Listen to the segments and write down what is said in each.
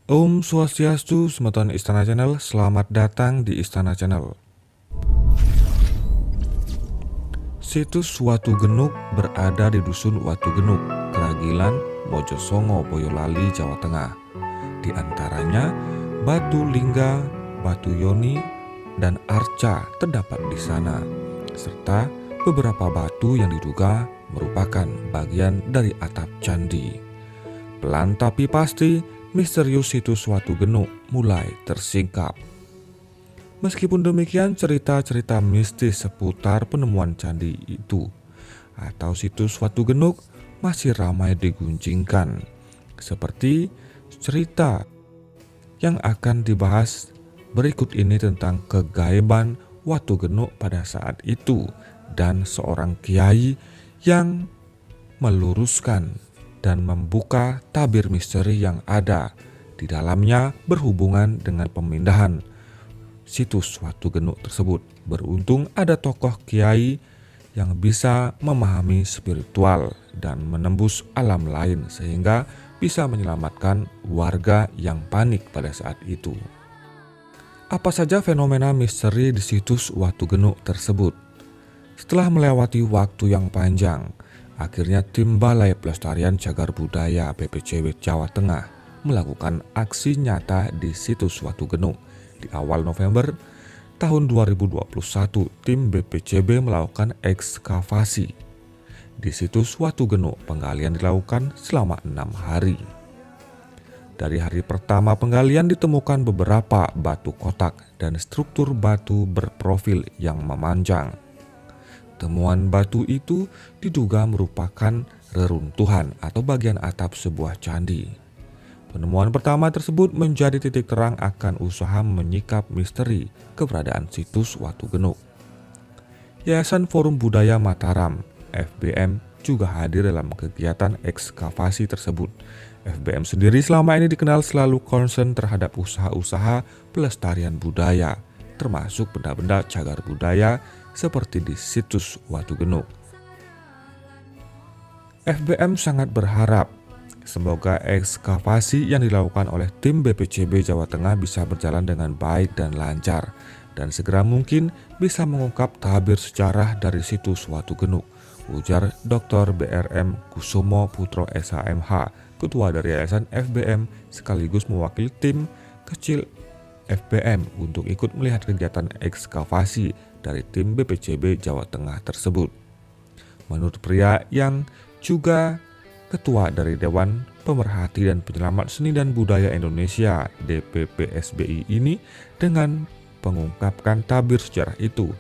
Om Swastiastu, Semeton Istana Channel, selamat datang di Istana Channel. Situs Watu Genuk berada di Dusun Watu Genuk, Keragilan, Mojosongo, Boyolali, Jawa Tengah. Di antaranya, Batu Lingga, Batu Yoni, dan Arca terdapat di sana, serta beberapa batu yang diduga merupakan bagian dari atap candi. Pelan tapi pasti, misterius situs Watu Genuk mulai tersingkap. Meskipun demikian, cerita-cerita mistis seputar penemuan candi itu atau situs Watu Genuk masih ramai diguncingkan, seperti cerita yang akan dibahas berikut ini tentang kegaiban Watu Genuk pada saat itu dan seorang kiai yang meluruskan dan membuka tabir misteri yang ada di dalamnya berhubungan dengan pemindahan situs Watu Genuk tersebut. Beruntung ada tokoh kiai yang bisa memahami spiritual dan menembus alam lain sehingga bisa menyelamatkan warga yang panik pada saat itu. Apa saja fenomena misteri di situs Watu Genuk tersebut? Setelah melewati waktu yang panjang, akhirnya tim Balai Pelestarian Cagar Budaya BPCB Jawa Tengah melakukan aksi nyata di situs Watu Genuk. Di awal November tahun 2021, tim BPCB melakukan ekskavasi di situs Watu Genuk. Penggalian dilakukan selama 6 hari. Dari hari pertama penggalian ditemukan beberapa batu kotak dan struktur batu berprofil yang memanjang. Temuan batu itu diduga merupakan reruntuhan atau bagian atap sebuah candi. Penemuan pertama tersebut menjadi titik terang akan usaha menyikap misteri keberadaan situs Watu Genuk. Yayasan Forum Budaya Mataram (FBM) juga hadir dalam kegiatan ekskavasi tersebut. FBM sendiri selama ini dikenal selalu concern terhadap usaha-usaha pelestarian budaya, termasuk benda-benda cagar budaya seperti di situs Watu Genuk. FBM sangat berharap semoga ekskavasi yang dilakukan oleh tim BPCB Jawa Tengah bisa berjalan dengan baik dan lancar, dan segera mungkin bisa mengungkap tabir sejarah dari situs Watu Genuk, ujar Dr. BRM Kusumo Putro SHMH, ketua dari Yayasan FBM sekaligus mewakili tim kecil FBM untuk ikut melihat kegiatan ekskavasi dari tim BPCB Jawa Tengah tersebut. Menurut pria yang juga ketua dari Dewan Pemerhati dan Penyelamat Seni dan Budaya Indonesia DPPSBI ini, dengan mengungkapkan tabir sejarah itu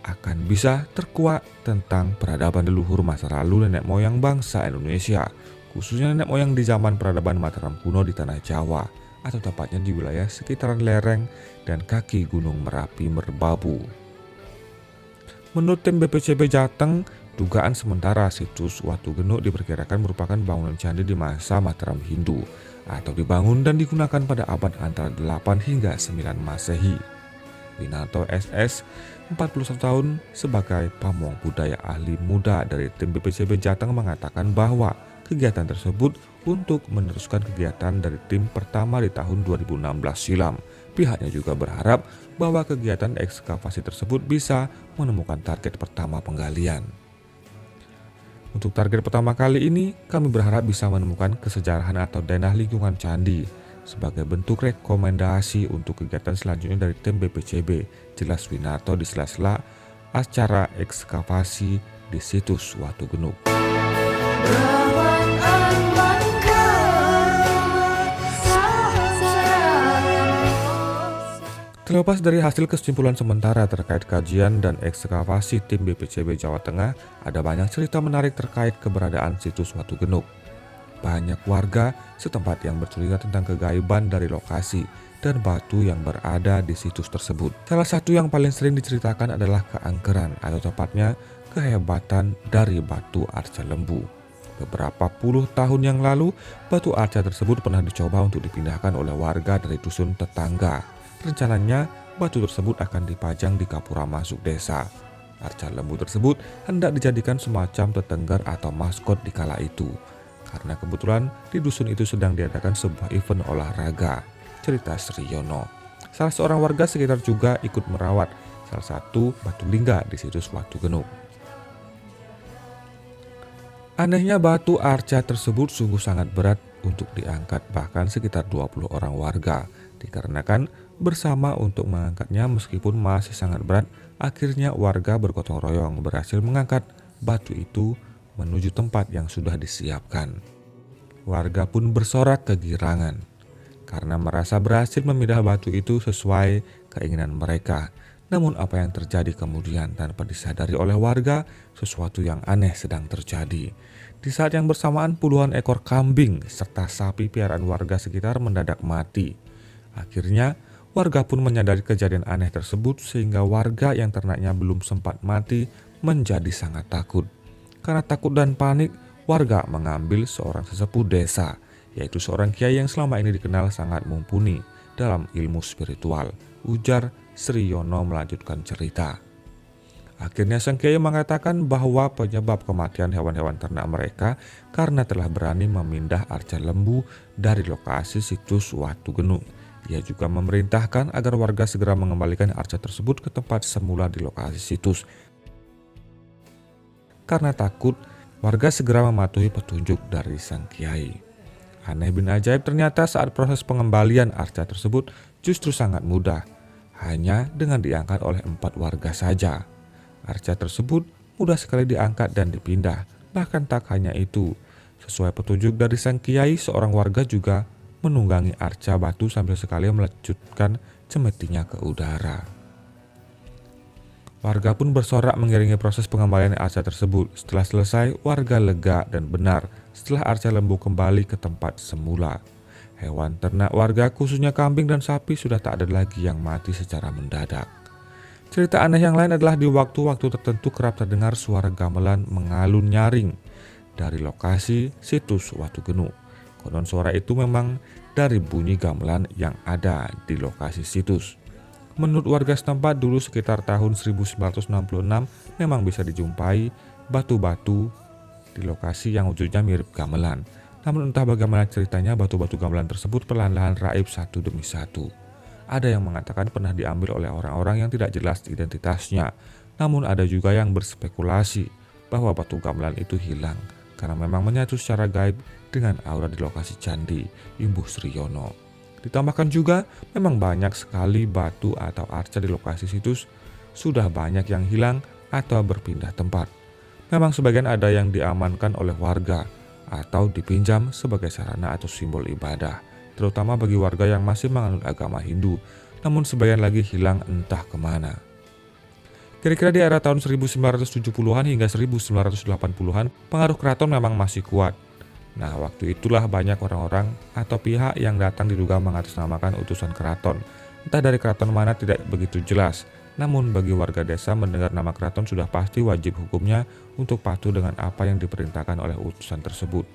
akan bisa terkuak tentang peradaban leluhur masa lalu nenek moyang bangsa Indonesia, khususnya nenek moyang di zaman peradaban Mataram kuno di tanah Jawa, atau tepatnya di wilayah sekitaran lereng dan kaki Gunung Merapi Merbabu. Menurut tim BPCB Jateng, dugaan sementara situs Watu Genuk diperkirakan merupakan bangunan candi di masa Mataram Hindu atau dibangun dan digunakan pada abad antara 8 hingga 9 Masehi. Winarto SS, 41 tahun, sebagai pamong budaya ahli muda dari tim BPCB Jateng mengatakan bahwa kegiatan tersebut untuk meneruskan kegiatan dari tim pertama di tahun 2016 silam. Pihaknya juga berharap bahwa kegiatan ekskavasi tersebut bisa menemukan target pertama penggalian. Untuk target pertama kali ini, kami berharap bisa menemukan kesejarahan atau denah lingkungan candi sebagai bentuk rekomendasi untuk kegiatan selanjutnya dari tim BPCB, jelas Winarto di sela-sela acara ekskavasi di situs Watu Genuk. Terlepas dari hasil kesimpulan sementara terkait kajian dan ekskavasi tim BPCB Jawa Tengah, ada banyak cerita menarik terkait keberadaan situs Watu Genuk. Banyak warga setempat yang bercerita tentang kegaiban dari lokasi dan batu yang berada di situs tersebut. Salah satu yang paling sering diceritakan adalah keangkeran atau tepatnya kehebatan dari batu arca lembu. Beberapa puluh tahun yang lalu, batu arca tersebut pernah dicoba untuk dipindahkan oleh warga dari dusun tetangga. Rencananya, batu tersebut akan dipajang di gapura masuk desa. Arca lembu tersebut hendak dijadikan semacam tetengger atau maskot di kala itu. karena kebetulan di dusun itu sedang diadakan sebuah event olahraga, cerita Sri Yono. Salah seorang warga sekitar juga ikut merawat salah satu batu lingga di situs Watu Genuk. Anehnya batu arca tersebut sungguh sangat berat untuk diangkat, bahkan sekitar 20 orang warga. Dikarenakan bersama untuk mengangkatnya meskipun masih sangat berat, akhirnya warga bergotong royong berhasil mengangkat batu itu menuju tempat yang sudah disiapkan. Warga pun bersorak kegirangan karena merasa berhasil memindah batu itu sesuai keinginan mereka. Namun apa yang terjadi kemudian tanpa disadari oleh warga, sesuatu yang aneh sedang terjadi. Di saat yang bersamaan puluhan ekor kambing serta sapi piaraan warga sekitar mendadak mati. Akhirnya warga pun menyadari kejadian aneh tersebut sehingga warga yang ternaknya belum sempat mati menjadi sangat takut. Karena takut dan panik, warga mengambil seorang sesepuh desa, yaitu seorang kiai yang selama ini dikenal sangat mumpuni dalam ilmu spiritual. Ujar Sri Yono melanjutkan cerita. Akhirnya sang kiai mengatakan bahwa penyebab kematian hewan-hewan ternak mereka karena telah berani memindah arca lembu dari lokasi situs Watu Genuk. Ia juga memerintahkan agar warga segera mengembalikan arca tersebut ke tempat semula di lokasi situs. Karena takut, warga segera mematuhi petunjuk dari sang kiai. Aneh bin ajaib, ternyata saat proses pengembalian arca tersebut justru sangat mudah. Hanya dengan diangkat oleh 4 warga saja. Arca tersebut mudah sekali diangkat dan dipindah. Bahkan tak hanya itu, sesuai petunjuk dari sang kiai, seorang warga juga menunggangi arca batu sambil sekali melecutkan cemetinya ke udara. Warga pun bersorak mengiringi proses pengembalian arca tersebut. Setelah selesai, warga lega dan benar setelah arca lembu kembali ke tempat semula. Hewan ternak warga khususnya kambing dan sapi sudah tak ada lagi yang mati secara mendadak. Cerita aneh yang lain adalah di waktu-waktu tertentu kerap terdengar suara gamelan mengalun nyaring dari lokasi situs Watu Genuk. Konon suara itu memang dari bunyi gamelan yang ada di lokasi situs. Menurut warga setempat dulu sekitar tahun 1966 memang bisa dijumpai batu-batu di lokasi yang wujudnya mirip gamelan. Namun entah bagaimana ceritanya batu-batu gamelan tersebut perlahan-lahan raib satu demi satu. Ada yang mengatakan pernah diambil oleh orang-orang yang tidak jelas identitasnya. Namun ada juga yang berspekulasi bahwa batu gamelan itu hilang karena memang menyatu secara gaib dengan aura di lokasi candi Imbuh Sri Yono. Ditambahkan juga memang banyak sekali batu atau arca di lokasi situs sudah banyak yang hilang atau berpindah tempat. Memang sebagian ada yang diamankan oleh warga atau dipinjam sebagai sarana atau simbol ibadah, terutama bagi warga yang masih menganut agama Hindu, namun sebagian lagi hilang entah kemana. Kira-kira di era tahun 1970-an hingga 1980-an, pengaruh keraton memang masih kuat. Nah, waktu itulah banyak orang-orang atau pihak yang datang diduga mengatasnamakan utusan keraton. Entah dari keraton mana tidak begitu jelas. Namun bagi warga desa mendengar nama keraton sudah pasti wajib hukumnya untuk patuh dengan apa yang diperintahkan oleh utusan tersebut.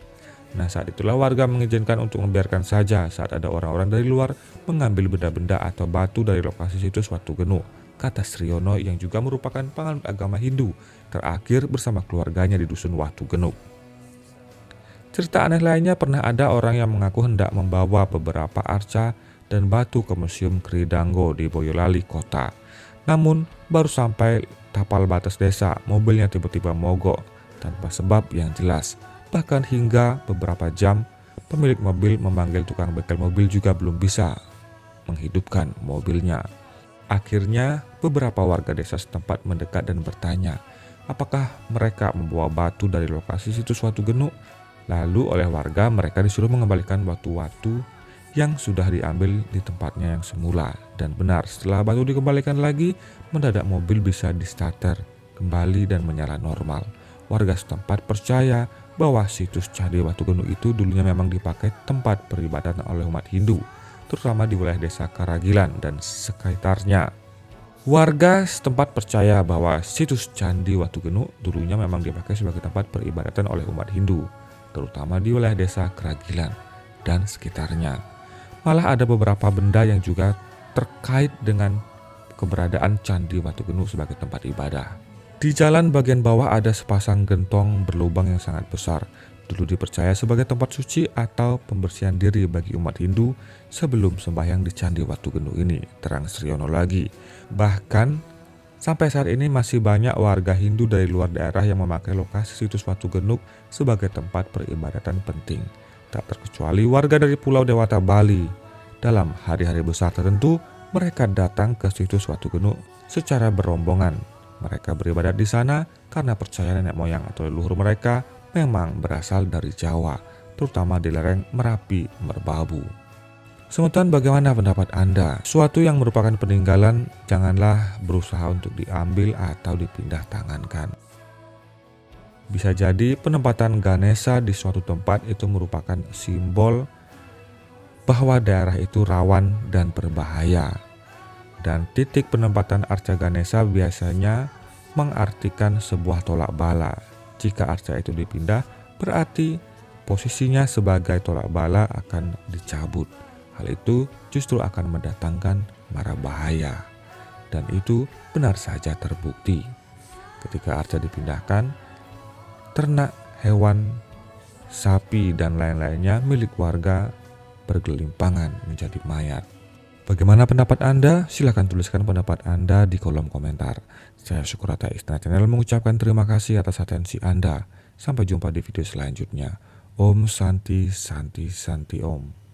Nah, saat itulah warga mengizinkan untuk membiarkan saja saat ada orang-orang dari luar mengambil benda-benda atau batu dari lokasi situs Watu Genuk, kata Sri Yono yang juga merupakan penganut agama Hindu terakhir bersama keluarganya di dusun Watu Genuk. Cerita aneh lainnya, pernah ada orang yang mengaku hendak membawa beberapa arca dan batu ke Museum Kridanggo di Boyolali kota. Namun baru sampai tapal batas desa, mobilnya tiba-tiba mogok tanpa sebab yang jelas. Bahkan hingga beberapa jam pemilik mobil memanggil tukang bengkel mobil juga belum bisa menghidupkan mobilnya. Akhirnya beberapa warga desa setempat mendekat dan bertanya apakah mereka membawa batu dari lokasi situs Watu Genuk. Lalu oleh warga mereka disuruh mengembalikan batu-batu yang sudah diambil di tempatnya yang semula. Dan benar, setelah batu dikembalikan lagi, mendadak mobil bisa di-starter kembali dan menyala normal. Warga setempat percaya bahwa situs Candi Watu Genuk itu dulunya memang dipakai tempat peribadatan oleh umat Hindu, terutama di wilayah desa Karagilan dan sekitarnya. Warga setempat percaya bahwa situs Candi Watu Genuk dulunya memang dipakai sebagai tempat peribadatan oleh umat Hindu, terutama di wilayah desa Karagilan dan sekitarnya. Malah ada beberapa benda yang juga terkait dengan keberadaan Candi Watu Genuk sebagai tempat ibadah. Di jalan bagian bawah ada sepasang gentong berlubang yang sangat besar. Dulu dipercaya sebagai tempat suci atau pembersihan diri bagi umat Hindu sebelum sembahyang di Candi Watugenduk ini, terang Sriono lagi. Bahkan sampai saat ini masih banyak warga Hindu dari luar daerah yang memakai lokasi situs Watugenduk sebagai tempat peribadatan penting. Tak terkecuali warga dari Pulau Dewata Bali. Dalam hari-hari besar tertentu, mereka datang ke situs Watugenduk secara berombongan. Mereka beribadat di sana karena percaya nenek moyang atau leluhur mereka memang berasal dari Jawa, terutama di lereng Merapi, Merbabu. Semeton, bagaimana pendapat Anda? Suatu yang merupakan peninggalan janganlah berusaha untuk diambil atau dipindah tangankan. Bisa jadi penempatan Ganesha di suatu tempat itu merupakan simbol bahwa daerah itu rawan dan berbahaya. Dan titik penempatan arca Ganesha biasanya mengartikan sebuah tolak bala. Jika arca itu dipindah, berarti posisinya sebagai tolak bala akan dicabut. Hal itu justru akan mendatangkan mara bahaya. Dan itu benar saja terbukti. Ketika arca dipindahkan, ternak, hewan, sapi, dan lain-lainnya milik warga bergelimpangan menjadi mayat. Bagaimana pendapat Anda? Silahkan tuliskan pendapat Anda di kolom komentar. Saya Syukurata Istana Channel mengucapkan terima kasih atas atensi Anda. Sampai jumpa di video selanjutnya. Om Santi Santi Santi Om.